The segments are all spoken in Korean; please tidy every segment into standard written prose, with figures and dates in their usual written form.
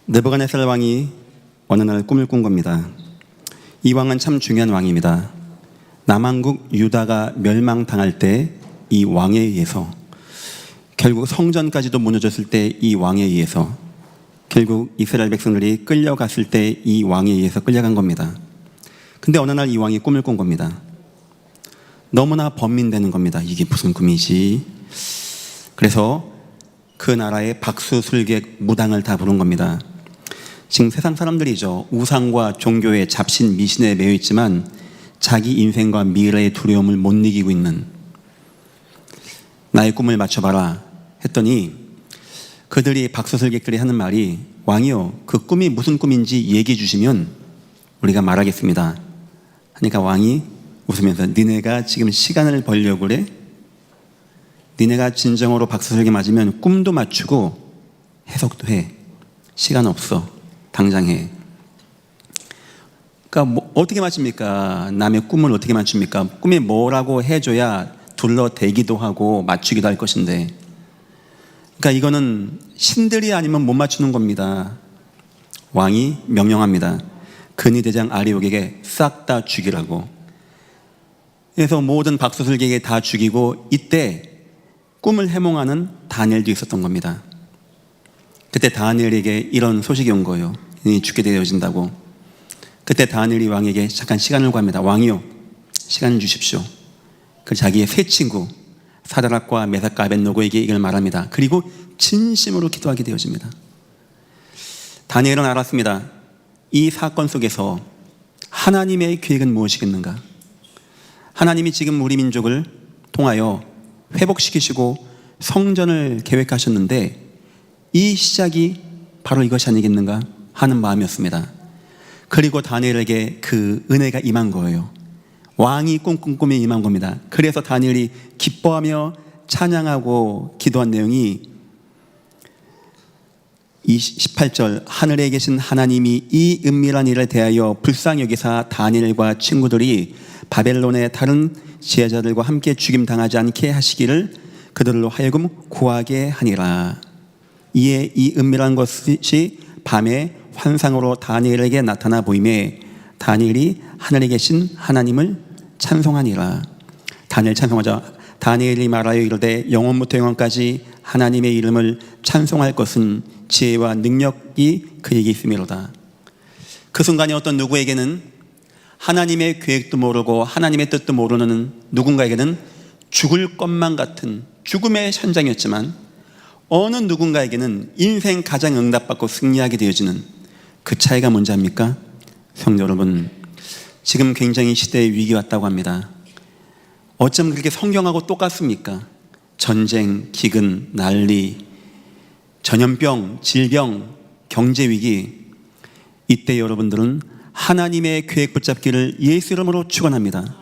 느부갓네살 왕이 어느 날 꿈을 꾼 겁니다. 이 왕은 참 중요한 왕입니다. 남왕국 유다가 멸망당할 때 이 왕에 의해서, 결국 성전까지도 무너졌을 때 이 왕에 의해서, 결국 이스라엘 백성들이 끌려갔을 때 이 왕에 의해서 끌려간 겁니다. 근데 어느 날 이 왕이 꿈을 꾼 겁니다. 너무나 번민되는 겁니다. 이게 무슨 꿈이지? 그래서 그 나라의 박수, 술객, 무당을 다 부른 겁니다. 지금 세상 사람들이죠. 우상과 종교의 잡신, 미신에 매여 있지만 자기 인생과 미래의 두려움을 못 이기고 있는, 나의 꿈을 맞춰봐라 했더니 그들이, 박수술객들이 하는 말이, 왕이요, 그 꿈이 무슨 꿈인지 얘기해 주시면 우리가 말하겠습니다. 하니까 왕이 웃으면서, 니네가 지금 시간을 벌려고 그래? 니네가 진정으로 박수술객 맞으면 꿈도 맞추고 해석도 해. 시간 없어. 당장 해. 그러니까 어떻게 맞춥니까? 남의 꿈을 어떻게 맞춥니까? 꿈이 뭐라고 해줘야 둘러대기도 하고 맞추기도 할 것인데, 그러니까 이거는 신들이 아니면 못 맞추는 겁니다. 왕이 명령합니다. 근위대장 아리옥에게 싹 다 죽이라고. 그래서 모든 박수술객에 다 죽이고, 이때 꿈을 해몽하는 다니엘도 있었던 겁니다. 그때 다니엘에게 이런 소식이 온 거예요. 이 죽게 되어진다고. 그때 다니엘이 왕에게 잠깐 시간을 구합니다. 왕이요, 시간을 주십시오. 그 자기의 세 친구 사드락과 메삭과 아벳노고에게 이걸 말합니다. 그리고 진심으로 기도하게 되어집니다. 다니엘은 알았습니다. 이 사건 속에서 하나님의 계획은 무엇이겠는가? 하나님이 지금 우리 민족을 통하여 회복시키시고 성전을 계획하셨는데 이 시작이 바로 이것이 아니겠는가 하는 마음이었습니다. 그리고 다니엘에게 그 은혜가 임한 거예요. 왕이 꿈꾼 꿈에 임한 겁니다. 그래서 다니엘이 기뻐하며 찬양하고 기도한 내용이 18절, 하늘에 계신 하나님이 이 은밀한 일을 대하여 불쌍히 여기사 다니엘과 친구들이 바벨론의 다른 지혜자들과 함께 죽임당하지 않게 하시기를 그들로 하여금 구하게 하니라. 이에 이 은밀한 것이 밤에 환상으로 다니엘에게 나타나 보이매 다니엘이 하늘에 계신 하나님을 찬송하니라. 다니엘 찬송하자. 다니엘이 말하여 이르되 영원부터 영원까지 하나님의 이름을 찬송할 것은 지혜와 능력이 그에게 있음이로다. 그 순간에 어떤 누구에게는 하나님의 계획도 모르고 하나님의 뜻도 모르는 누군가에게는 죽을 것만 같은 죽음의 현장이었지만, 어느 누군가에게는 인생 가장 응답받고 승리하게 되어지는, 그 차이가 뭔지 압니까? 성도 여러분, 지금 굉장히 시대의 위기가 왔다고 합니다. 어쩜 그렇게 성경하고 똑같습니까? 전쟁, 기근, 난리, 전염병, 질병, 경제위기. 이때 여러분들은 하나님의 계획 붙잡기를 예수 이름으로 축원합니다.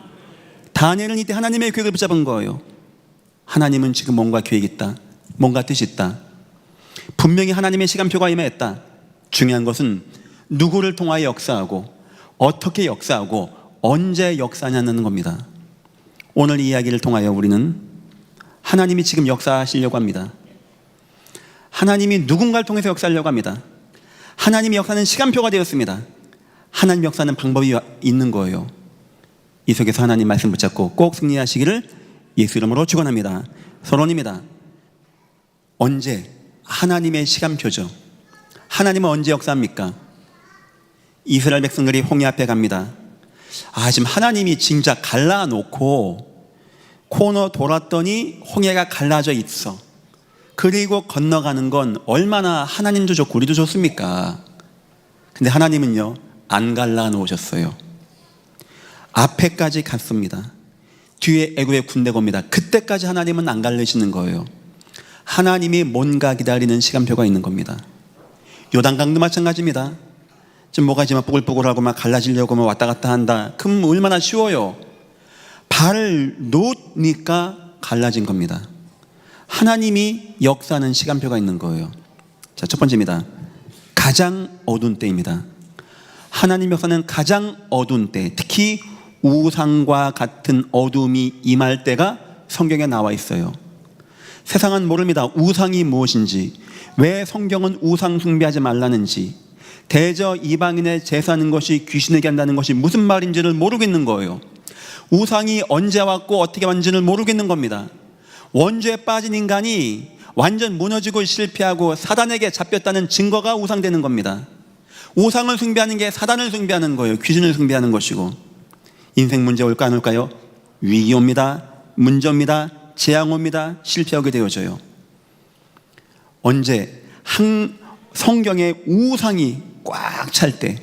다니엘은 이때 하나님의 계획을 붙잡은 거예요. 하나님은 지금 뭔가 계획이 있다, 뭔가 뜻이 있다. 분명히 하나님의 시간표가 임했다. 중요한 것은 누구를 통하여 역사하고 어떻게 역사하고 언제 역사하냐는 겁니다. 오늘 이 이야기를 통하여 우리는 하나님이 지금 역사하시려고 합니다. 하나님이 누군가를 통해서 역사하려고 합니다. 하나님의 역사는 시간표가 되었습니다. 하나님 역사는 방법이 있는 거예요. 이 속에서 하나님 말씀 붙잡고 꼭 승리하시기를 예수 이름으로 축원합니다. 서론입니다. 언제? 하나님의 시간표죠. 하나님은 언제 역사합니까? 이스라엘 백성들이 홍해 앞에 갑니다. 지금 하나님이 진짜 갈라놓고 코너 돌았더니 홍해가 갈라져 있어. 그리고 건너가는 건 얼마나 하나님도 좋고 우리도 좋습니까? 근데 하나님은요, 안 갈라놓으셨어요. 앞에까지 갔습니다. 뒤에 애굽의 군대가 옵니다. 그때까지 하나님은 안 갈리시는 거예요. 하나님이 뭔가 기다리는 시간표가 있는 겁니다. 요단강도 마찬가지입니다. 지금 뭐가 지금 뽀글뽀글하고 막 갈라지려고 막 왔다 갔다 한다. 그럼 얼마나 쉬워요. 발을 놓으니까 갈라진 겁니다. 하나님이 역사하는 시간표가 있는 거예요. 자, 첫 번째입니다. 가장 어두운 때입니다. 하나님 역사는 가장 어두운 때, 특히 우상과 같은 어둠이 임할 때가 성경에 나와 있어요. 세상은 모릅니다. 우상이 무엇인지, 왜 성경은 우상 숭배하지 말라는지, 대저 이방인의 제사하는 것이 귀신에게 한다는 것이 무슨 말인지를 모르겠는 거예요. 우상이 언제 왔고 어떻게 왔는지를 모르겠는 겁니다. 원죄에 빠진 인간이 완전 무너지고 실패하고 사단에게 잡혔다는 증거가 우상되는 겁니다. 우상을 숭배하는 게 사단을 숭배하는 거예요. 귀신을 숭배하는 것이고. 인생 문제 올까 안 올까요? 위기 옵니다. 문제 옵니다. 재앙 옵니다. 실패하게 되어져요. 언제 성경에 우상이 꽉 찰 때,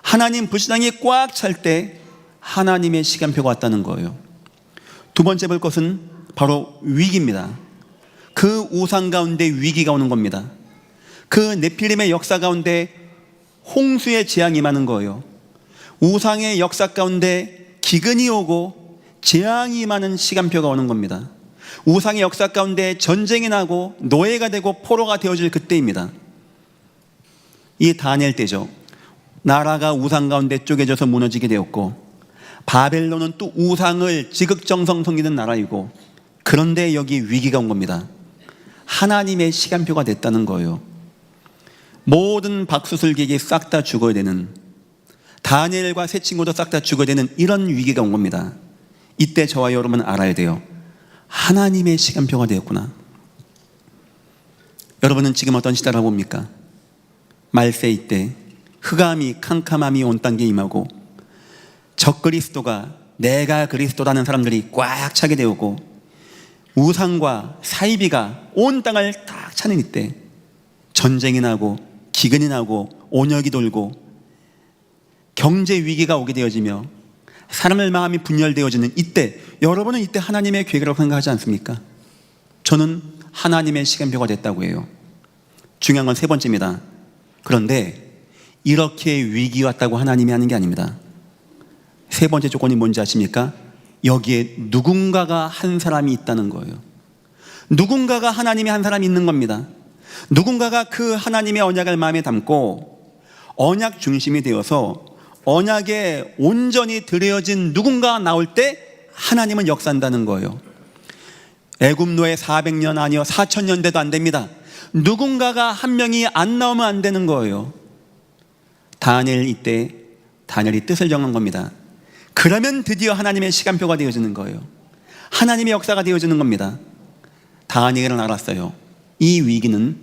하나님 불신앙이 꽉 찰 때 하나님의 시간표가 왔다는 거예요. 두 번째 볼 것은 바로 위기입니다. 그 우상 가운데 위기가 오는 겁니다. 그 네필림의 역사 가운데 홍수의 재앙이 임하는 거예요. 우상의 역사 가운데 기근이 오고 재앙이 임하는 시간표가 오는 겁니다. 우상의 역사 가운데 전쟁이 나고 노예가 되고 포로가 되어질 그때입니다. 이 다니엘 때죠. 나라가 우상 가운데 쪼개져서 무너지게 되었고, 바벨론은 또 우상을 지극정성 섬기는 나라이고, 그런데 여기 위기가 온 겁니다. 하나님의 시간표가 됐다는 거예요. 모든 박수슬객이 싹 다 죽어야 되는, 다니엘과 세 친구도 싹 다 죽어야 되는 이런 위기가 온 겁니다. 이때 저와 여러분은 알아야 돼요. 하나님의 시간표가 되었구나. 여러분은 지금 어떤 시대를 봅니까? 말세이 때 흑암이 캄캄함이 온 땅에 임하고, 적그리스도가 내가 그리스도라는 사람들이 꽉 차게 되었고, 우상과 사이비가 온 땅을 딱 차는 이때 전쟁이 나고 기근이 나고 온역이 돌고 경제 위기가 오게 되어지며 사람의 마음이 분열되어지는 이때, 여러분은 이때 하나님의 계획이라고 생각하지 않습니까? 저는 하나님의 시간표가 됐다고 해요. 중요한 건 세 번째입니다. 그런데 이렇게 위기 왔다고 하나님이 하는 게 아닙니다. 세 번째 조건이 뭔지 아십니까? 여기에 누군가가 한 사람이 있다는 거예요. 누군가가 하나님이 한 사람이 있는 겁니다. 누군가가 그 하나님의 언약을 마음에 담고 언약 중심이 되어서 언약에 온전히 들여진 누군가 나올 때 하나님은 역사한다는 거예요. 애굽노예 400년 아니요 4000년 돼도 안 됩니다. 누군가가 한 명이 안 나오면 안 되는 거예요. 다니엘 이때 다니엘이 뜻을 정한 겁니다. 그러면 드디어 하나님의 시간표가 되어지는 거예요. 하나님의 역사가 되어지는 겁니다. 다니엘은 알았어요. 이 위기는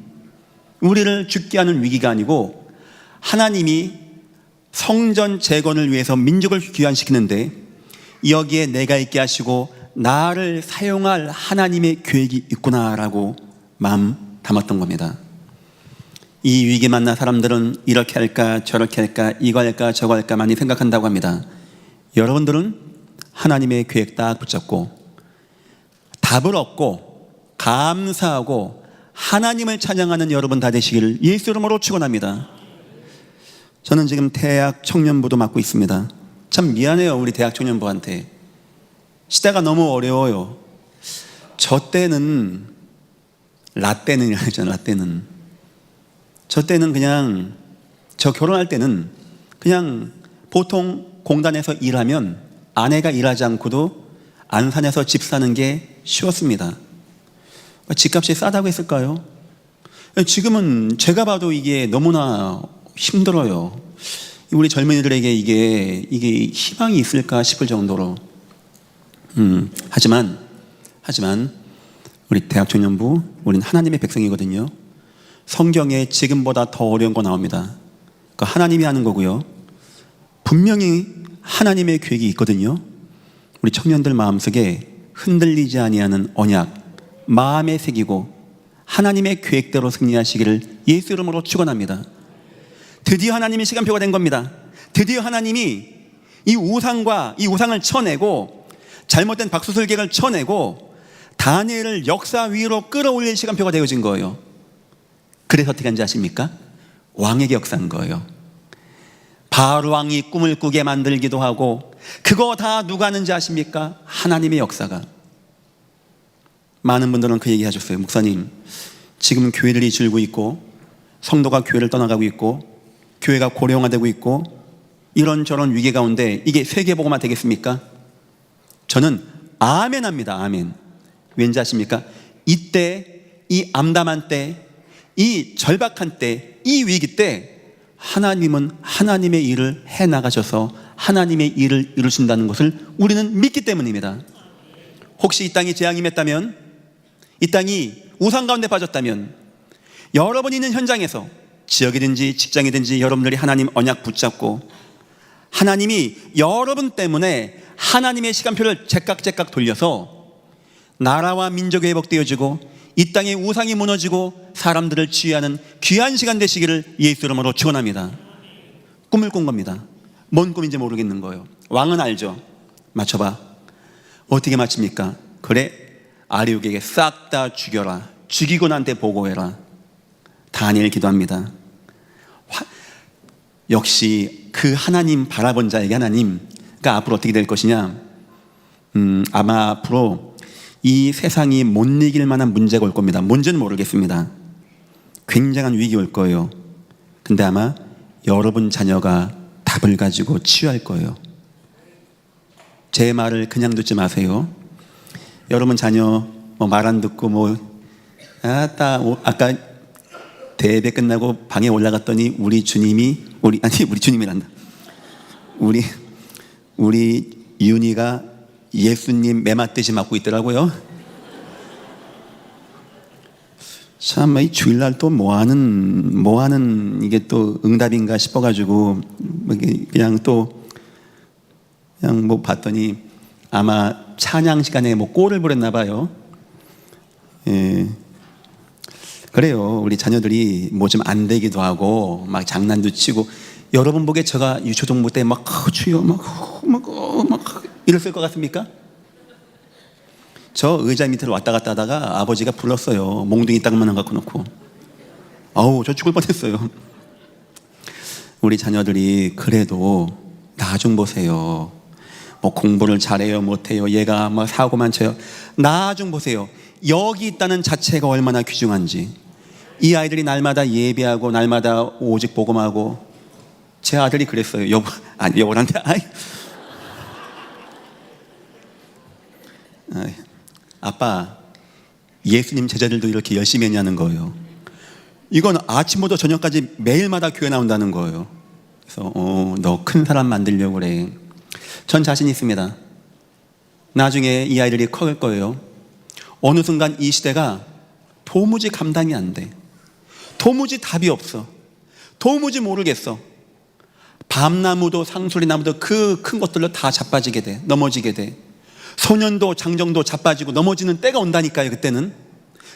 우리를 죽게 하는 위기가 아니고 하나님이 성전 재건을 위해서 민족을 귀환시키는데 여기에 내가 있게 하시고 나를 사용할 하나님의 계획이 있구나라고 마음 담았던 겁니다. 이 위기 만난 사람들은 이렇게 할까 저렇게 할까 이거 할까 저거 할까 많이 생각한다고 합니다. 여러분들은 하나님의 계획 딱 붙잡고 답을 얻고 감사하고 하나님을 찬양하는 여러분 다 되시기를 예수 이름으로 축원합니다. 저는 지금 대학 청년부도 맡고 있습니다. 참 미안해요, 우리 대학 청년부한테. 시대가 너무 어려워요. 저 때는 라떼는 이러잖아요. 라떼는 저 때는 그냥 저 결혼할 때는 그냥 보통 공단에서 일하면 아내가 일하지 않고도 안산에서 집 사는 게 쉬웠습니다. 집값이 싸다고 했을까요? 지금은 제가 봐도 이게 너무나 힘들어요. 우리 젊은이들에게 이게 희망이 있을까 싶을 정도로. 하지만 우리 대학 청년부, 우리는 하나님의 백성이거든요. 성경에 지금보다 더 어려운 거 나옵니다. 그러니까 하나님이 하는 거고요. 분명히 하나님의 계획이 있거든요. 우리 청년들 마음속에 흔들리지 아니하는 언약 마음에 새기고 하나님의 계획대로 승리하시기를 예수 이름으로 축원합니다. 드디어 하나님의 시간표가 된 겁니다. 드디어 하나님이 이 우상을 쳐내고 잘못된 박수슬객을 쳐내고 다니엘을 역사 위로 끌어올릴 시간표가 되어진 거예요. 그래서 어떻게 한지 아십니까? 왕에게 역사한 거예요. 바로 왕이 꿈을 꾸게 만들기도 하고 그거 다 누가 하는지 아십니까? 하나님의 역사가. 많은 분들은 그 얘기 하셨어요. 목사님, 지금 교회들이 줄고 있고 성도가 교회를 떠나가고 있고 교회가 고령화되고 있고 이런저런 위기 가운데 이게 세계복음화 되겠습니까? 저는 아멘 합니다. 아멘. 왠지 아십니까? 이때 이 암담한 때 이 절박한 때, 이 위기 때 하나님은 하나님의 일을 해나가셔서 하나님의 일을 이루신다는 것을 우리는 믿기 때문입니다. 혹시 이 땅이 재앙이 맺다면, 이 땅이 우상 가운데 빠졌다면, 여러분이 있는 현장에서 지역이든지 직장이든지 여러분들이 하나님 언약 붙잡고 하나님이 여러분 때문에 하나님의 시간표를 제깍제깍 돌려서 나라와 민족이 회복되어지고 이 땅의 우상이 무너지고 사람들을 치유하는 귀한 시간 되시기를 예수 이름으로 축원합니다. 꿈을 꾼 겁니다. 뭔 꿈인지 모르겠는 거예요. 왕은 알죠. 맞춰봐. 어떻게 맞춥니까? 그래, 아리욱에게 싹 다 죽여라. 죽이고 나한테 보고해라. 다니엘 기도합니다. 역시 그 하나님 바라본 자에게 하나님가 앞으로 어떻게 될 것이냐, 아마 앞으로 이 세상이 못 이길 만한 문제가 올 겁니다. 뭔지는 모르겠습니다. 굉장한 위기 올 거예요. 근데 아마 여러분 자녀가 답을 가지고 치유할 거예요. 제 말을 그냥 듣지 마세요. 여러분 자녀 말 안 듣고 아까 대회 끝나고 방에 올라갔더니 우리 주님이란다. 우리 윤희가 예수님 매맞듯이 맞고 있더라고요. 참, 이 주일날 또 뭐하는 이게 또 응답인가 싶어가지고 그냥 봤더니 아마 찬양 시간에 골을 부렸나 봐요. 예. 그래요. 우리 자녀들이 좀 안 되기도 하고 막 장난도 치고, 여러분 보기에 제가 유초동부 때 주여 이랬을 것 같습니까? 저 의자 밑으로 왔다 갔다 하다가 아버지가 불렀어요. 몽둥이 땅만 갖고 놓고. 아우, 저 죽을 뻔했어요. 우리 자녀들이 그래도 나중 보세요. 공부를 잘해요 못해요, 얘가 사고만 쳐요, 나중 보세요. 여기 있다는 자체가 얼마나 귀중한지. 이 아이들이 날마다 예배하고 날마다 오직 복음하고. 제 아들이 그랬어요. 여보한테 아빠, 예수님 제자들도 이렇게 열심히 했냐는 거예요. 이건 아침부터 저녁까지 매일마다 교회 나온다는 거예요. 그래서 너 큰 사람 만들려고 그래. 전 자신 있습니다. 나중에 이 아이들이 커갈 거예요. 어느 순간 이 시대가 도무지 감당이 안 돼. 도무지 답이 없어. 도무지 모르겠어. 밤나무도 상수리나무도 그 큰 것들로 다 자빠지게 돼. 넘어지게 돼. 소년도 장정도 자빠지고 넘어지는 때가 온다니까요, 그때는.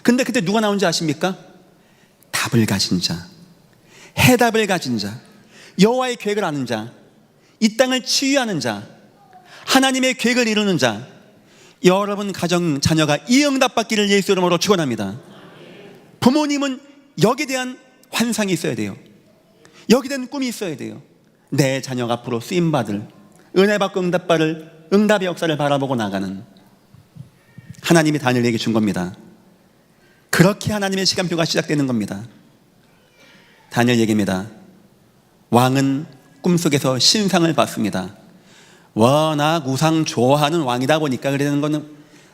근데 그때 누가 나온지 아십니까? 답을 가진 자, 해답을 가진 자, 여호와의 계획을 아는 자, 이 땅을 치유하는 자, 하나님의 계획을 이루는 자. 여러분 가정 자녀가 이 응답 받기를 예수 이름으로 축원합니다. 부모님은 여기에 대한 환상이 있어야 돼요. 여기에 대한 꿈이 있어야 돼요. 내 자녀가 앞으로 쓰임받을, 은혜 받고 응답받을 응답의 역사를 바라보고 나가는 하나님이 다니엘에게 준 겁니다. 그렇게 하나님의 시간표가 시작되는 겁니다. 다니엘 얘기입니다. 왕은 꿈속에서 신상을 봤습니다. 워낙 우상 좋아하는 왕이다 보니까 그러는 거는,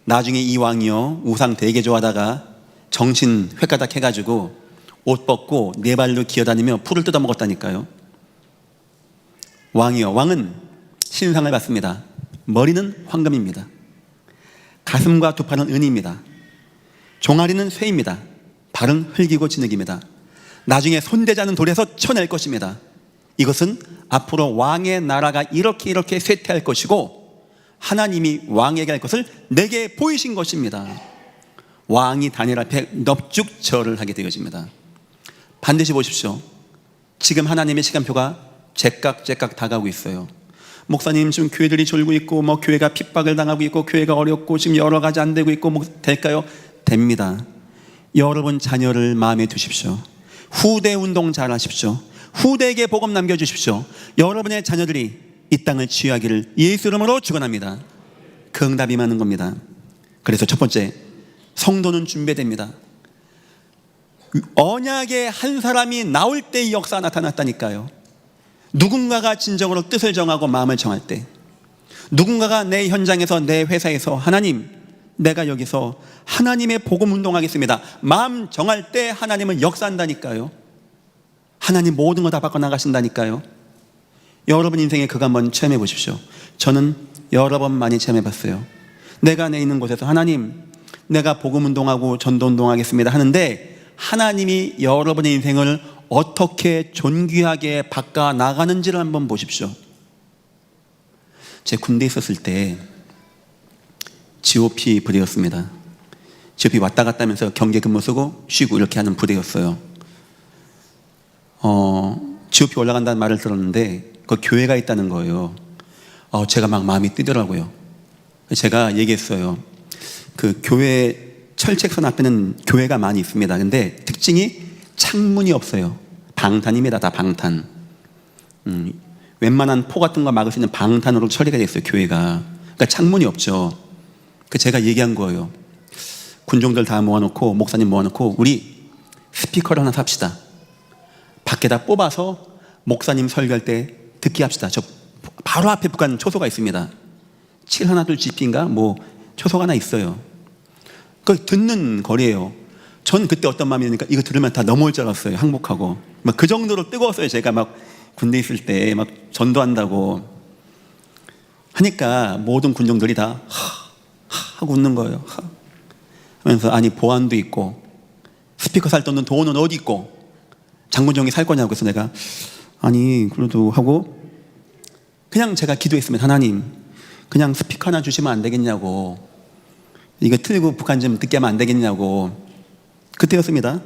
나중에 이 왕이요 우상 되게 좋아하다가 정신 획가닥 해가지고 옷 벗고 네 발로 기어다니며 풀을 뜯어먹었다니까요. 왕은 신상을 봤습니다. 머리는 황금입니다. 가슴과 두 팔은 은입니다. 종아리는 쇠입니다. 발은 흙이고 진흙입니다. 나중에 손대자는 돌에서 쳐낼 것입니다. 이것은 앞으로 왕의 나라가 이렇게 쇠퇴할 것이고 하나님이 왕에게 할 것을 내게 보이신 것입니다. 왕이 다니엘 앞에 넙죽 절을 하게 되어집니다. 반드시 보십시오. 지금 하나님의 시간표가 제깍제깍 다가오고 있어요. 목사님, 지금 교회들이 졸고 있고 교회가 핍박을 당하고 있고 교회가 어렵고 지금 여러 가지 안 되고 있고 될까요? 됩니다. 여러분 자녀를 마음에 두십시오. 후대 운동 잘 하십시오. 후대에게 복음 남겨주십시오. 여러분의 자녀들이 이 땅을 치유하기를 예수 이름으로 축원합니다. 그 응답이 많은 겁니다. 그래서 첫 번째, 성도는 준비됩니다. 언약의 한 사람이 나올 때 이 역사가 나타났다니까요. 누군가가 진정으로 뜻을 정하고 마음을 정할 때, 누군가가 내 현장에서 내 회사에서 하나님, 내가 여기서 하나님의 복음 운동하겠습니다. 마음 정할 때 하나님은 역사한다니까요. 하나님 모든 거 다 바꿔나가신다니까요. 여러분 인생에 그거 한번 체험해 보십시오. 저는 여러 번 많이 체험해 봤어요. 내가 내 있는 곳에서 하나님, 내가 복음 운동하고 전도 운동하겠습니다 하는데 하나님이 여러분의 인생을 어떻게 존귀하게 바꿔 나가는지를 한번 보십시오. 제 군대에 있었을 때 GOP 부대였습니다. GOP 왔다 갔다 하면서 경계 근무 쓰고 쉬고 이렇게 하는 부대였어요. GOP 올라간다는 말을 들었는데 그 교회가 있다는 거예요. 제가 막 마음이 뛰더라고요. 제가 얘기했어요. 그 교회 철책선 앞에는 교회가 많이 있습니다. 근데 특징이 창문이 없어요. 방탄입니다. 다 방탄. 웬만한 포 같은 거 막을 수 있는 방탄으로 처리가 되어 있어요. 교회가. 그러니까 창문이 없죠. 제가 얘기한 거예요. 군종들 다 모아놓고 목사님 모아놓고 우리 스피커를 하나 삽시다. 밖에다 뽑아서 목사님 설교할 때 듣게 합시다. 저 바로 앞에 북한 초소가 있습니다. 712 GP인가 뭐 초소가 하나 있어요. 그 듣는 거리예요. 전 그때 어떤 마음이니까 이거 들으면 다 넘어올 줄 알았어요. 항복하고 막 그 정도로 뜨거웠어요. 제가 막 군대 있을 때 막 전도한다고 하니까 모든 군종들이 다 하고 웃는 거예요. 하면서 아니 보안도 있고 스피커 살 돈은 어디 있고 장군정이 살 거냐고. 그래서 내가 아니 그래도 하고 그냥 제가 기도했으면 하나님 그냥 스피커 하나 주시면 안 되겠냐고, 이거 틀고 북한 좀 듣게 하면 안 되겠냐고. 그때였습니다.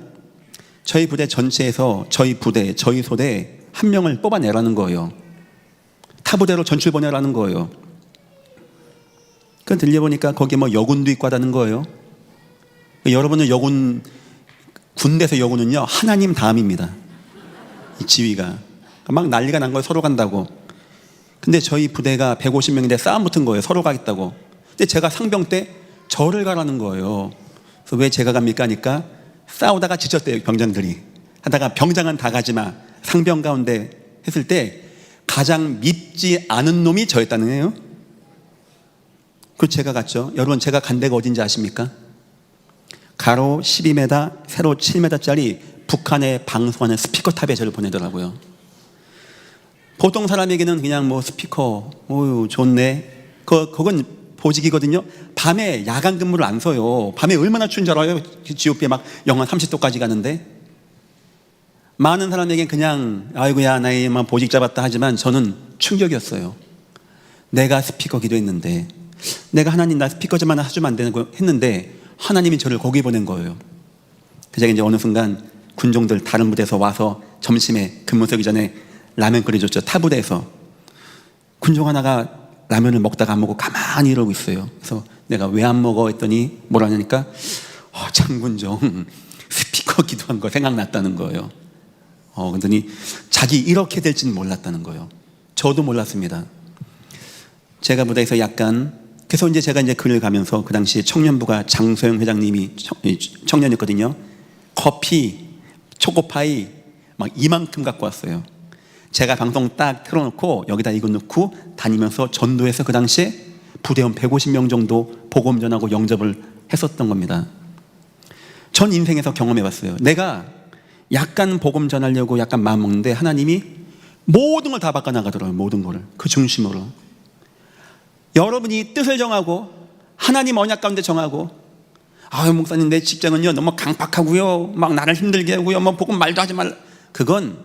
저희 부대 전체에서 저희 부대 저희 소대 한 명을 뽑아내라는 거예요. 타 부대로 전출 보내라는 거예요. 그 들려보니까 거기 뭐 여군도 있고 하다는 거예요. 여러분은 여군, 군대에서 여군은요 하나님 다음입니다. 이 지위가 막 난리가 난 거예요. 서로 간다고. 근데 저희 부대가 150명인데 싸움 붙은 거예요. 서로 가겠다고. 근데 제가 상병 때 저를 가라는 거예요. 그래서 왜 제가 갑니까 하니까 싸우다가 지쳤대요. 병장들이 하다가 병장은 다 가지마 상병 가운데 했을 때 가장 밉지 않은 놈이 저였다는 거예요. 그 제가 갔죠. 여러분 제가 간 데가 어딘지 아십니까? 가로 12m 세로 7m짜리 북한에 방송하는 스피커탑에 저를 보내더라고요. 보통 사람에게는 그냥 뭐 스피커 오유 좋네 그건 보직이거든요. 밤에 야간 근무를 안 써요. 밤에 얼마나 추운 줄 알아요? GOP에 막 영하 30도까지 가는데. 많은 사람에겐 그냥 아이고야 나이만 보직 잡았다 하지만 저는 충격이었어요. 내가 스피커 기도했는데, 내가 하나님 나 스피커 좀 하나 사주면 안 되는 거 했는데 하나님이 저를 거기 보낸 거예요. 제가 이제 어느 순간 군종들 다른 부대에서 와서 점심에 근무 서기 전에 라면 끓여줬죠. 타 부대에서. 군종 하나가 라면을 먹다가 안 먹고 가만히 이러고 있어요. 그래서 내가 왜 안 먹어 했더니 뭐라 하냐니까 장군종 스피커 기도한 거 생각났다는 거예요. 그랬더니 자기 이렇게 될지는 몰랐다는 거예요. 저도 몰랐습니다. 제가 부대에서 약간 그래서 이제 제가 이제 글을 가면서 그 당시에 청년부가 장소영 회장님이 청년이었거든요. 커피, 초코파이 막 이만큼 갖고 왔어요. 제가 방송 딱 틀어놓고 여기다 이거 넣고 다니면서 전도해서 그 당시에 부대원 150명 정도 복음 전하고 영접을 했었던 겁니다. 전 인생에서 경험해봤어요. 내가 약간 복음 전하려고 약간 마음 먹는데 하나님이 모든 걸 다 바꿔나가더라고요. 모든 거를 그 중심으로. 여러분이 뜻을 정하고 하나님 언약 가운데 정하고 아유 목사님 내 직장은요 너무 강팍하고요 막 나를 힘들게 하고요 뭐 복음 말도 하지 말라. 그건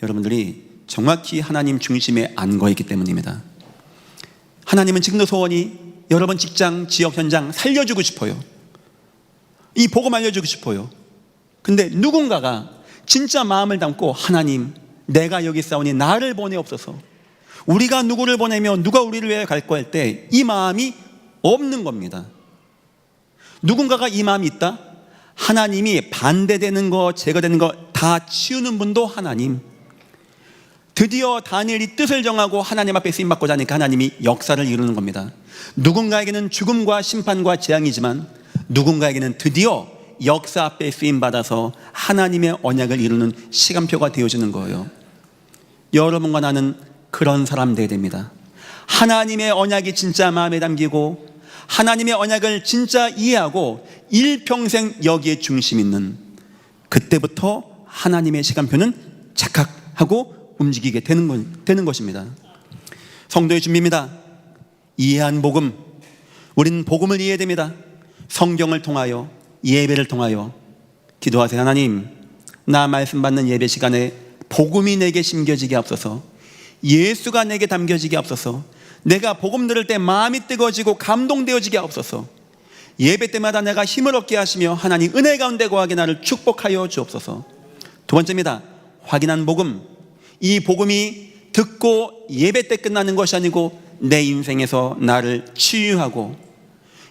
여러분들이 정확히 하나님 중심에 안 거있기 때문입니다. 하나님은 지금도 소원이 여러분 직장, 지역, 현장 살려주고 싶어요. 이 복음 알려주고 싶어요. 근데 누군가가 진짜 마음을 담고 하나님 내가 여기 있사오니 나를 보내옵소서. 우리가 누구를 보내며 누가 우리를 위해 갈 거야 할 때 이 마음이 없는 겁니다. 누군가가 이 마음이 있다? 하나님이 반대되는 거 제거되는 거 다 치우는 분도 하나님. 드디어 다니엘이 뜻을 정하고 하나님 앞에 쓰임받고자 하니까 하나님이 역사를 이루는 겁니다. 누군가에게는 죽음과 심판과 재앙이지만 누군가에게는 드디어 역사 앞에 쓰임받아서 하나님의 언약을 이루는 시간표가 되어지는 거예요. 여러분과 나는 그런 사람 되어야 됩니다. 하나님의 언약이 진짜 마음에 담기고 하나님의 언약을 진짜 이해하고 일평생 여기에 중심 있는, 그때부터 하나님의 시간표는 착각하고 움직이게 되는 것입니다. 성도의 준비입니다. 이해한 복음, 우리는 복음을 이해해야 됩니다. 성경을 통하여, 예배를 통하여 기도하세요. 하나님, 나 말씀 받는 예배 시간에 복음이 내게 심겨지게 앞서서, 예수가 내게 담겨지게 앞서서, 내가 복음 들을 때 마음이 뜨거워지고 감동되어지게 앞서서, 예배 때마다 내가 힘을 얻게 하시며 하나님 은혜 가운데 거하게 나를 축복하여 주옵소서. 두 번째입니다. 확인한 복음. 이 복음이 듣고 예배 때 끝나는 것이 아니고 내 인생에서 나를 치유하고,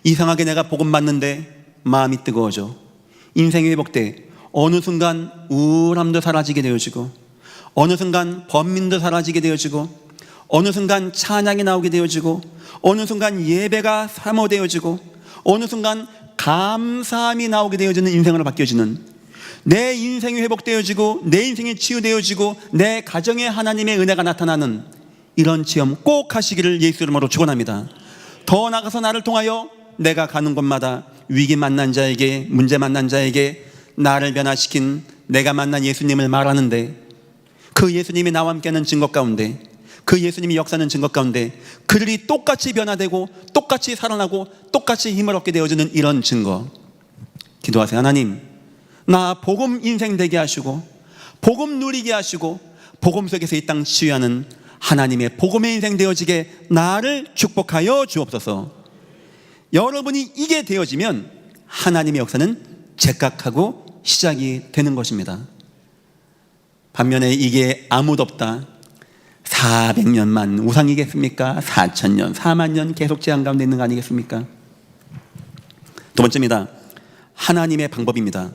이상하게 내가 복음 받는데 마음이 뜨거워져. 인생이 회복돼 어느 순간 우울함도 사라지게 되어지고, 어느 순간 번민도 사라지게 되어지고, 어느 순간 찬양이 나오게 되어지고, 어느 순간 예배가 사모되어지고, 어느 순간 감사함이 나오게 되어지는 인생으로 바뀌어지는, 내 인생이 회복되어지고 내 인생이 치유되어지고 내 가정에 하나님의 은혜가 나타나는 이런 체험 꼭 하시기를 예수 이름으로 축원합니다. 더 나아가서 나를 통하여 내가 가는 곳마다 위기 만난 자에게, 문제 만난 자에게 나를 변화시킨 내가 만난 예수님을 말하는데, 그 예수님이 나와 함께하는 증거 가운데, 그 예수님이 역사하는 증거 가운데 그들이 똑같이 변화되고 똑같이 살아나고 똑같이 힘을 얻게 되어지는 이런 증거. 기도하세요. 하나님, 나 복음 인생 되게 하시고 복음 누리게 하시고 복음 속에서 이 땅 치유하는 하나님의 복음의 인생 되어지게 나를 축복하여 주옵소서. 여러분이 이게 되어지면 하나님의 역사는 제각하고 시작이 되는 것입니다. 반면에 이게 아무도 없다, 400년만 우상이겠습니까? 4,000년, 4만 년 계속 재앙 가운데 있는 거 아니겠습니까? 두 번째입니다. 하나님의 방법입니다.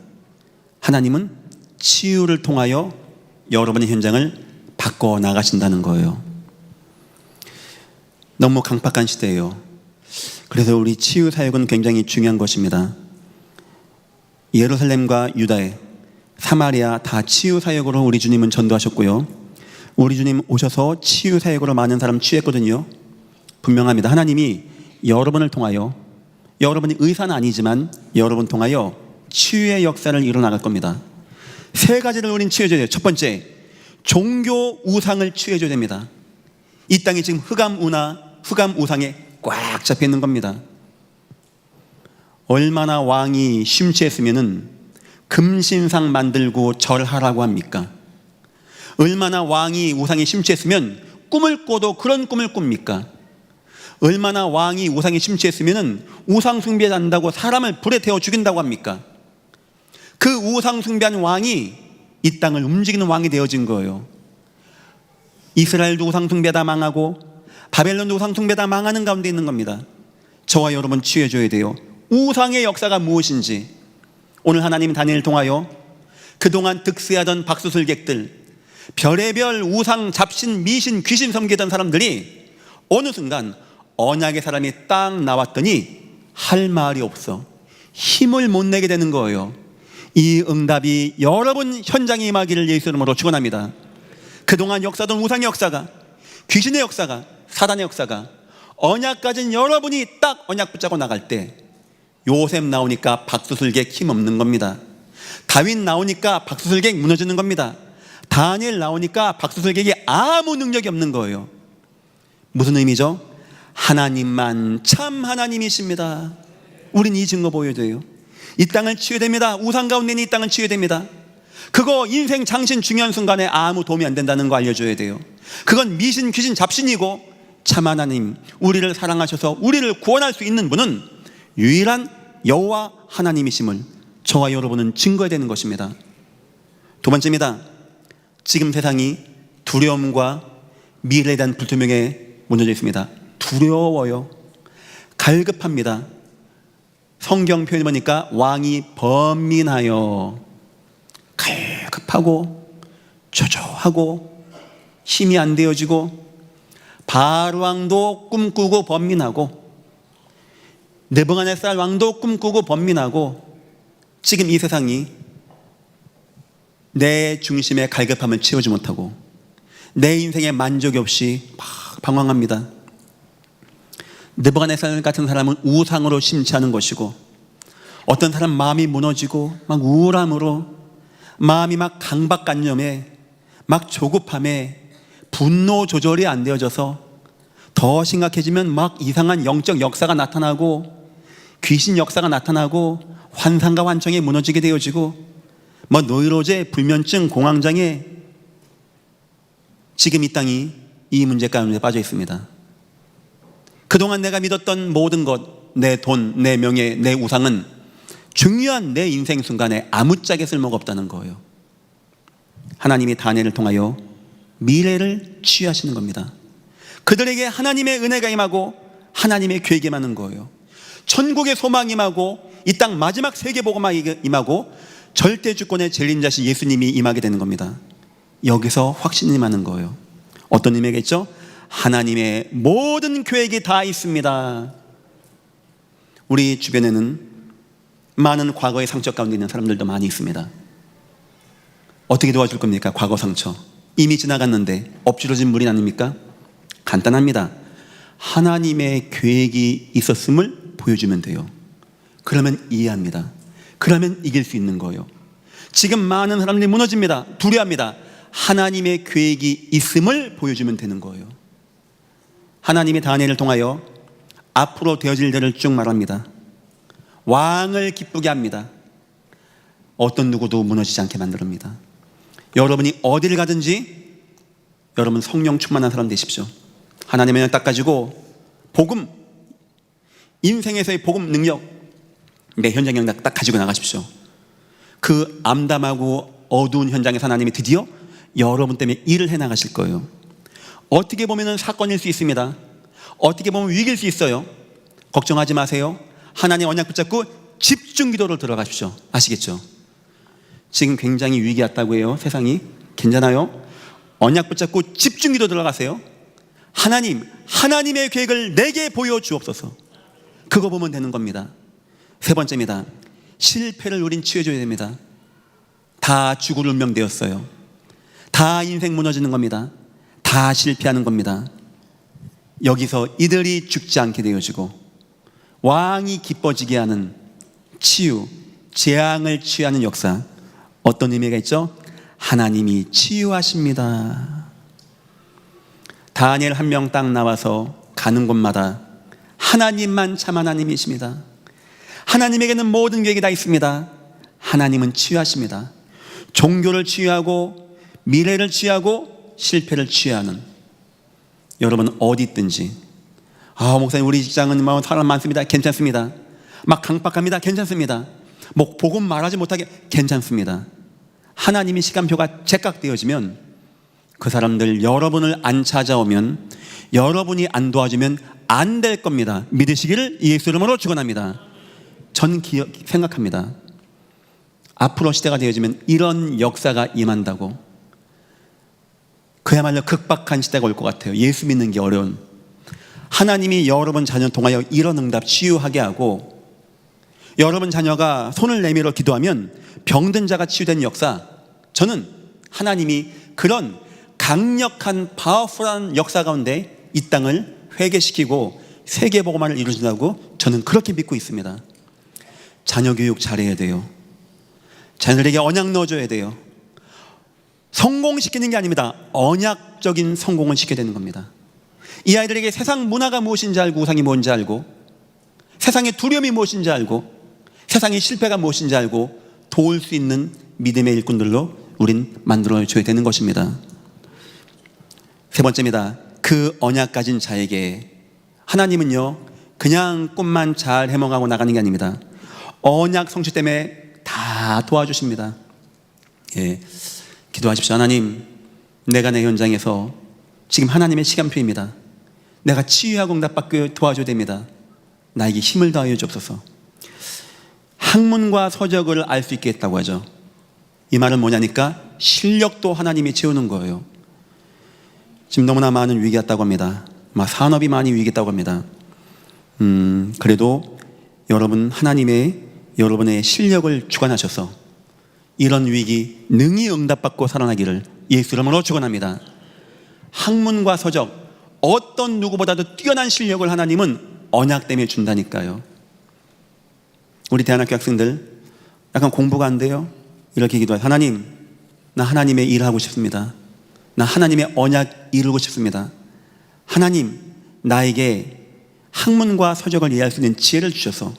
하나님은 치유를 통하여 여러분의 현장을 바꿔 나가신다는 거예요. 너무 강팍한 시대예요. 그래서 우리 치유 사역은 굉장히 중요한 것입니다. 예루살렘과 유다에, 사마리아 다 치유 사역으로 우리 주님은 전도하셨고요, 우리 주님 오셔서 치유 사역으로 많은 사람 치유했거든요. 분명합니다. 하나님이 여러분을 통하여, 여러분이 의사는 아니지만 여러분 통하여 치유의 역사를 일어나갈 겁니다. 세 가지를 우린 치유해줘야 돼요. 첫 번째, 종교 우상을 치유해줘야 됩니다. 이 땅이 지금 흑암 우상에 꽉 잡혀 있는 겁니다. 얼마나 왕이 심취했으면은 금신상 만들고 절하라고 합니까? 얼마나 왕이 우상에 심취했으면 꿈을 꿔도 그런 꿈을 꿉니까? 얼마나 왕이 우상에 심취했으면 우상 숭배한다고 사람을 불에 태워 죽인다고 합니까? 그 우상 숭배한 왕이 이 땅을 움직이는 왕이 되어진 거예요. 이스라엘도 우상 숭배다 망하고 바벨론도 우상 숭배다 망하는 가운데 있는 겁니다. 저와 여러분 치유해줘야 돼요. 우상의 역사가 무엇인지 오늘 하나님이 다니엘을 통하여 그동안 득세하던 박수술객들, 별의별 우상, 잡신, 미신, 귀신 섬기던 사람들이 어느 순간 언약의 사람이 딱 나왔더니 할 말이 없어. 힘을 못 내게 되는 거예요. 이 응답이 여러분 현장에 임하기를 예수 이름으로 축원합니다. 그동안 역사던 우상의 역사가, 귀신의 역사가, 사단의 역사가 언약 가진 여러분이 딱 언약 붙잡고 나갈 때 요셉 나오니까 박수술객 힘 없는 겁니다. 다윗 나오니까 박수술객 무너지는 겁니다. 다니엘 나오니까 박수술객이 아무 능력이 없는 거예요. 무슨 의미죠? 하나님만 참 하나님이십니다. 우린 이 증거 보여야 돼요. 이 땅을 치유해야 됩니다. 우상 가운데 있는 이 땅을 치유해야 됩니다. 그거 인생 장신 중요한 순간에 아무 도움이 안 된다는 거 알려줘야 돼요. 그건 미신, 귀신, 잡신이고 참 하나님, 우리를 사랑하셔서 우리를 구원할 수 있는 분은 유일한 여호와 하나님이심을 저와 여러분은 증거해야 되는 것입니다. 두 번째입니다. 지금 세상이 두려움과 미래에 대한 불투명에 무너져 있습니다. 두려워요. 갈급합니다. 성경 표현을 보니까 왕이 번민하여, 갈급하고 초조하고 힘이 안 되어지고, 바알왕도 꿈꾸고 번민하고, 느부갓네살 왕도 꿈꾸고 번민하고, 지금 이 세상이 내 중심의 갈급함을 채우지 못하고 내 인생에 만족이 없이 막 방황합니다. 느부갓네살 같은 사람은 우상으로 심취하는 것이고, 어떤 사람 마음이 무너지고 막 우울함으로, 마음이 막 강박관념에, 막 조급함에, 분노 조절이 안 되어져서 더 심각해지면 막 이상한 영적 역사가 나타나고, 귀신 역사가 나타나고, 환상과 환청에 무너지게 되어지고, 뭐 노이로제, 불면증, 공황장애. 지금 이 땅이 이 문제 가운데 빠져 있습니다. 그동안 내가 믿었던 모든 것, 내 돈, 내 명예, 내 우상은 중요한 내 인생 순간에 아무짝에 쓸모가 없다는 거예요. 하나님이 다니엘을 통하여 미래를 치유하시는 겁니다. 그들에게 하나님의 은혜가 임하고 하나님의 계획이 임하는 거예요. 천국의 소망이 임하고 이 땅 마지막 세계복음화 임하고 절대 주권의 젤린자신 예수님이 임하게 되는 겁니다. 여기서 확신이 임하는 거예요. 어떤 의미겠죠? 하나님의 모든 계획이 다 있습니다. 우리 주변에는 많은 과거의 상처 가운데 있는 사람들도 많이 있습니다. 어떻게 도와줄 겁니까? 과거 상처 이미 지나갔는데 엎질러진 물이 아닙니까? 간단합니다. 하나님의 계획이 있었음을 보여주면 돼요. 그러면 이해합니다. 그러면 이길 수 있는 거예요. 지금 많은 사람들이 무너집니다. 두려워합니다. 하나님의 계획이 있음을 보여주면 되는 거예요. 하나님이 다니엘을 통하여 앞으로 되어질 일을 쭉 말합니다. 왕을 기쁘게 합니다. 어떤 누구도 무너지지 않게 만듭니다. 여러분이 어디를 가든지 여러분 성령 충만한 사람 되십시오. 하나님의 딱 가지고 복음, 인생에서의 복음 능력 내 현장에 딱 가지고 나가십시오. 그 암담하고 어두운 현장에서 하나님이 드디어 여러분 때문에 일을 해나가실 거예요. 어떻게 보면 사건일 수 있습니다. 어떻게 보면 위기일 수 있어요. 걱정하지 마세요. 하나님 언약 붙잡고 집중 기도로 들어가십시오. 아시겠죠? 지금 굉장히 위기 왔다고 해요. 세상이. 괜찮아요? 언약 붙잡고 집중 기도 들어가세요. 하나님, 하나님의 계획을 내게 보여주옵소서. 그거 보면 되는 겁니다. 세 번째입니다. 실패를 우린 치유해줘야 됩니다. 다 죽을 운명되었어요. 다 인생 무너지는 겁니다. 다 실패하는 겁니다. 여기서 이들이 죽지 않게 되어지고 왕이 기뻐지게 하는 치유, 재앙을 치유하는 역사. 어떤 의미가 있죠? 하나님이 치유하십니다. 다니엘 한 명 딱 나와서 가는 곳마다 하나님만 참 하나님이십니다. 하나님에게는 모든 계획이 다 있습니다. 하나님은 치유하십니다. 종교를 치유하고 미래를 치유하고 실패를 치유하는, 여러분 어디 있든지, 목사님 우리 직장은 뭐 사람 많습니다. 괜찮습니다. 막 강박합니다. 괜찮습니다. 뭐 복음 말하지 못하게 괜찮습니다. 하나님의 시간표가 제각되어지면 그 사람들 여러분을 안 찾아오면, 여러분이 안 도와주면 안 될 겁니다. 믿으시기를 예수 이름으로 축원합니다. 전 생각합니다. 앞으로 시대가 되어지면 이런 역사가 임한다고. 그야말로 극박한 시대가 올 것 같아요. 예수 믿는 게 어려운. 하나님이 여러분 자녀 통하여 이런 응답 치유하게 하고, 여러분 자녀가 손을 내밀어 기도하면 병든 자가 치유되는 역사, 저는 하나님이 그런 강력한 파워풀한 역사 가운데 이 땅을 회개시키고 세계복음화를 이루어진다고 저는 그렇게 믿고 있습니다. 자녀 교육 잘해야 돼요. 자녀들에게 언약 넣어줘야 돼요. 성공시키는 게 아닙니다. 언약적인 성공을 시켜야 되는 겁니다. 이 아이들에게 세상 문화가 무엇인지 알고, 우상이 뭔지 알고, 세상의 두려움이 무엇인지 알고, 세상의 실패가 무엇인지 알고 도울 수 있는 믿음의 일꾼들로 우린 만들어줘야 되는 것입니다. 세 번째입니다. 그 언약 가진 자에게 하나님은요 그냥 꿈만 잘 해몽하고 나가는 게 아닙니다. 언약 성취 때문에 다 도와주십니다. 기도하십시오. 하나님, 내가 내 현장에서 지금 하나님의 시간표입니다. 내가 치유하고 응답받게 도와줘야 됩니다. 나에게 힘을 더하여 주옵소서. 학문과 서적을 알 수 있게 했다고 하죠. 이 말은 뭐냐니까 실력도 하나님이 채우는 거예요. 지금 너무나 많은 위기가 있다고 합니다. 산업이 많이 위기가 있다고 합니다. 그래도 여러분, 여러분의 실력을 주관하셔서 이런 위기 능히 응답받고 살아나기를 예수 이름으로 축원합니다. 학문과 서적, 어떤 누구보다도 뛰어난 실력을 하나님은 언약 때문에 준다니까요. 우리 대안학교 학생들 약간 공부가 안 돼요? 이렇게 기도해요. 하나님, 나 하나님의 일을 하고 싶습니다. 나 하나님의 언약 이루고 싶습니다. 하나님, 나에게 학문과 서적을 이해할 수 있는 지혜를 주셔서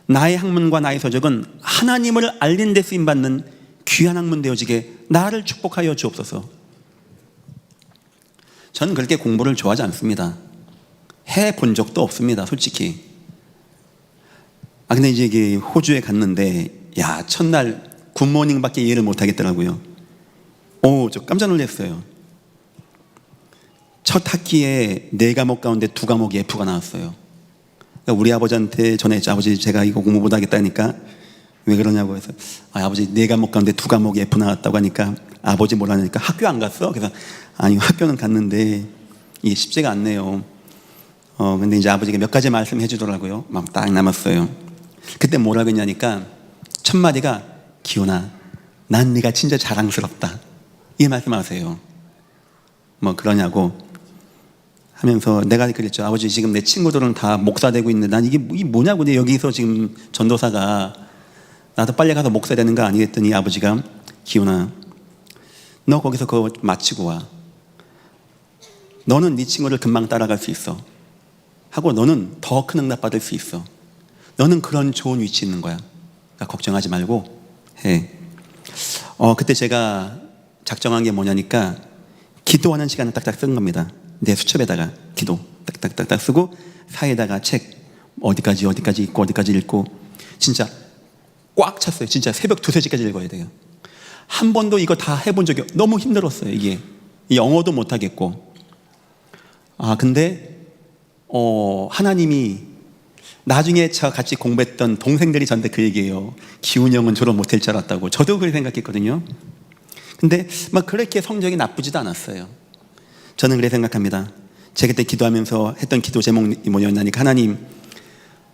나의 학문과 나의 서적은 하나님을 알린 데 쓰임받는 귀한 학문 되어지게 나를 축복하여 주옵소서. 저는 그렇게 공부를 좋아하지 않습니다. 해본 적도 없습니다, 솔직히. 근데 이제 이게 호주에 갔는데, 첫날 굿모닝밖에 이해를 못 하겠더라고요. 저 깜짝 놀랐어요. 첫 학기에 4과목 가운데 2과목이 F가 나왔어요. 그러니까 우리 아버지한테 전화했죠. 아버지, 제가 이거 공부 못 하겠다니까 왜 그러냐고 해서, 아버지 4과목 가운데 2과목이 F 나왔다고 하니까, 아버지 뭐라니까 학교 안 갔어? 그래서 아니, 학교는 갔는데 이게 쉽지가 않네요. 근데 이제 아버지가 몇 가지 말씀해 주더라고요. 막 딱 남았어요. 그때 뭐라고 했냐니까 첫 마디가, 기훈아, 난 네가 진짜 자랑스럽다, 이 말씀하세요. 뭐 그러냐고 하면서 내가 그랬죠. 아버지, 지금 내 친구들은 다 목사 되고 있는데 난 이게 뭐냐고, 내 여기서 지금 전도사가, 나도 빨리 가서 목사 되는 거 아니겠더니 아버지가, 기훈아, 너 거기서 그거 마치고 와. 너는 네 친구를 금방 따라갈 수 있어 하고, 너는 더 큰 응답 받을 수 있어. 너는 그런 좋은 위치에 있는 거야. 그러니까 걱정하지 말고 해. 그때 제가 작정한 게 뭐냐니까, 기도하는 시간을 딱딱 쓴 겁니다. 내 수첩에다가 기도 딱딱딱딱 쓰고, 사이에다가 책 어디까지 읽고 어디까지 읽고, 진짜 꽉 찼어요. 진짜 새벽 2, 3시까지 읽어야 돼요. 한 번도 이거 다 해본 적이 너무 힘들었어요. 이게 영어도 못하겠고. 근데 하나님이, 나중에 저 같이 공부했던 동생들이 저한테 그 얘기예요. 기훈이 형은 졸업 못할 줄 알았다고. 저도 그렇게 생각했거든요. 근데 막 그렇게 성적이 나쁘지도 않았어요. 저는 그렇게 생각합니다. 제가 그때 기도하면서 했던 기도 제목이 뭐였냐니까, 하나님,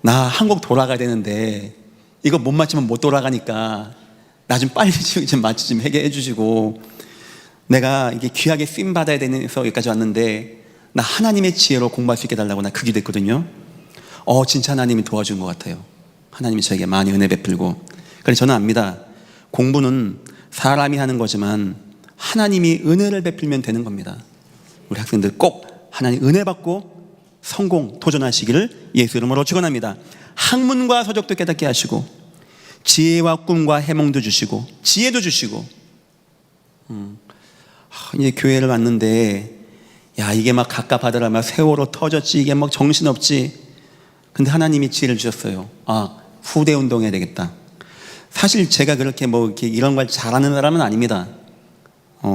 나 한국 돌아가야 되는데 이거 못 맞추면 못 돌아가니까 나 좀 빨리 좀 맞추 좀 해결해 주시고, 내가 이게 귀하게 쓰임 받아야 되면서 여기까지 왔는데 나 하나님의 지혜로 공부할 수 있게 달라고 나 그 기도했거든요. 진짜 하나님이 도와준 것 같아요. 하나님이 저에게 많이 은혜 베풀고. 그래서 저는 압니다. 공부는 사람이 하는 거지만 하나님이 은혜를 베풀면 되는 겁니다. 우리 학생들 꼭 하나님 은혜 받고 성공 도전하시기를 예수 이름으로 축원합니다. 학문과 서적도 깨닫게 하시고, 지혜와 꿈과 해몽도 주시고, 지혜도 주시고. 이제 교회를 왔는데, 이게 막 갑갑하더라, 막 세월호 터졌지, 이게 막 정신없지. 근데 하나님이 지혜를 주셨어요. 후대 운동해야 되겠다. 사실 제가 그렇게 뭐 이렇게 이런 걸 잘하는 사람은 아닙니다.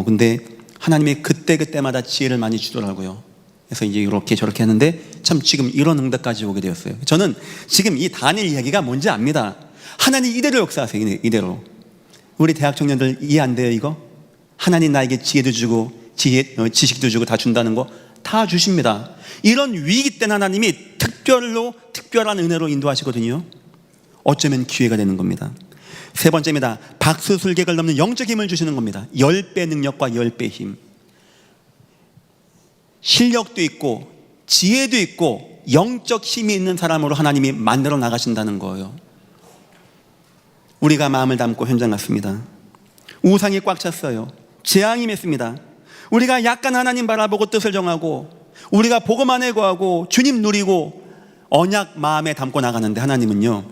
근데 하나님이 그때그때마다 지혜를 많이 주더라고요. 그래서 이제 이렇게 저렇게 했는데, 참 지금 이런 응답까지 오게 되었어요. 저는 지금 이 다니엘 이야기가 뭔지 압니다. 하나님 이대로 역사하세요. 이대로. 우리 대학 청년들 이해 안 돼요, 이거? 하나님 나에게 지혜도 주고 지식도 주고 다 준다는 거 다 주십니다. 이런 위기 때는 하나님이 특별한 은혜로 인도하시거든요. 어쩌면 기회가 되는 겁니다. 세 번째입니다. 박수술객을 넘는 영적 힘을 주시는 겁니다. 10배 능력과 10배 힘. 실력도 있고 지혜도 있고 영적 힘이 있는 사람으로 하나님이 만들어 나가신다는 거예요. 우리가 마음을 담고 현장 갔습니다. 우상이 꽉 찼어요. 재앙이 맺습니다. 우리가 약간 하나님 바라보고 뜻을 정하고, 우리가 복음만에 구하고 주님 누리고 언약 마음에 담고 나가는데, 하나님은요,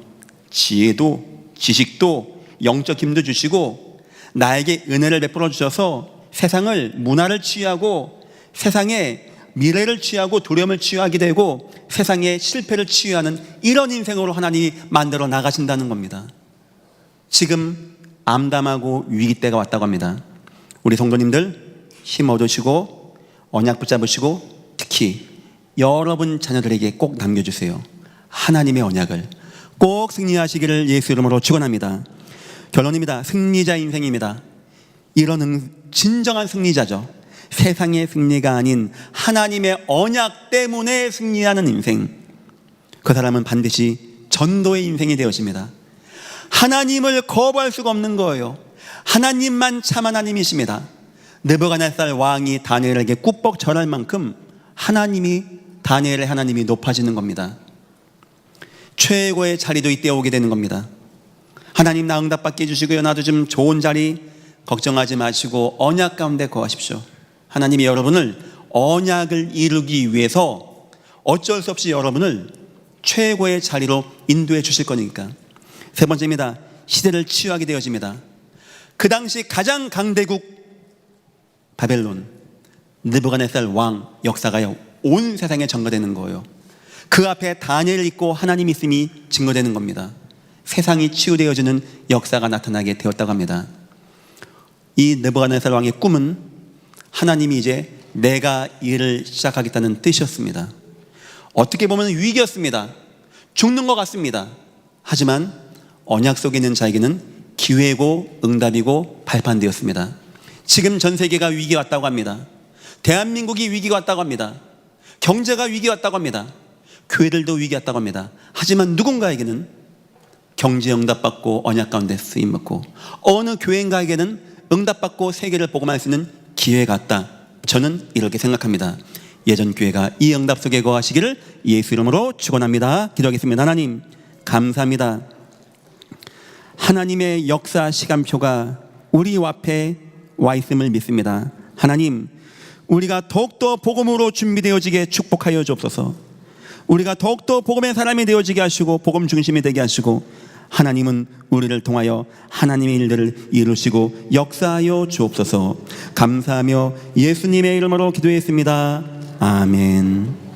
지혜도 지식도 영적 힘도 주시고 나에게 은혜를 베풀어 주셔서 세상을, 문화를 치유하고 세상의 미래를 치유하고 두려움을 치유하게 되고 세상의 실패를 치유하는 이런 인생으로 하나님이 만들어 나가신다는 겁니다. 지금 암담하고 위기 때가 왔다고 합니다. 우리 성도님들 힘 얻으시고 언약 붙잡으시고, 특히 여러분 자녀들에게 꼭 남겨주세요. 하나님의 언약을 꼭 승리하시기를 예수 이름으로 축원합니다. 결론입니다. 승리자 인생입니다. 이런 진정한 승리자죠. 세상의 승리가 아닌 하나님의 언약 때문에 승리하는 인생. 그 사람은 반드시 전도의 인생이 되어집니다. 하나님을 거부할 수가 없는 거예요. 하나님만 참 하나님이십니다. 느부갓네살 왕이 다니엘에게 꾹뻑 절할 만큼 다니엘의 하나님이 높아지는 겁니다. 최고의 자리도 이때 오게 되는 겁니다. 하나님 나 응답받게 해주시고요. 나도 좀 좋은 자리 걱정하지 마시고 언약 가운데 거하십시오. 하나님이 여러분을 언약을 이루기 위해서 어쩔 수 없이 여러분을 최고의 자리로 인도해 주실 거니까. 세 번째입니다. 시대를 치유하게 되어집니다. 그 당시 가장 강대국 바벨론 느부갓네살 왕 역사가 온 세상에 전거되는 거예요. 그 앞에 다니엘을 잊고 하나님 믿음이 증거되는 겁니다. 세상이 치유되어지는 역사가 나타나게 되었다고 합니다. 이 느부갓네살 왕의 꿈은 하나님이 이제 내가 일을 시작하겠다는 뜻이었습니다. 어떻게 보면 위기였습니다. 죽는 것 같습니다. 하지만 언약 속에 있는 자에게는 기회고 응답이고 발판되었습니다. 지금 전 세계가 위기가 왔다고 합니다. 대한민국이 위기가 왔다고 합니다. 경제가 위기가 왔다고 합니다. 교회들도 위기가 왔다고 합니다. 하지만 누군가에게는 경제 응답받고 언약 가운데 쓰임받고 어느 교회인가에게는 응답받고 세계를 복음할 수 있는 기회가 왔다. 저는 이렇게 생각합니다. 예전 교회가 이 응답 속에 거하시기를 예수 이름으로 축원합니다. 기도하겠습니다. 하나님 감사합니다. 하나님의 역사 시간표가 우리 앞에 와 있음을 믿습니다. 하나님 우리가 더욱더 복음으로 준비되어지게 축복하여 주옵소서. 우리가 더욱더 복음의 사람이 되어지게 하시고 복음 중심이 되게 하시고 하나님은 우리를 통하여 하나님의 일들을 이루시고 역사하여 주옵소서. 감사하며 예수님의 이름으로 기도했습니다. 아멘.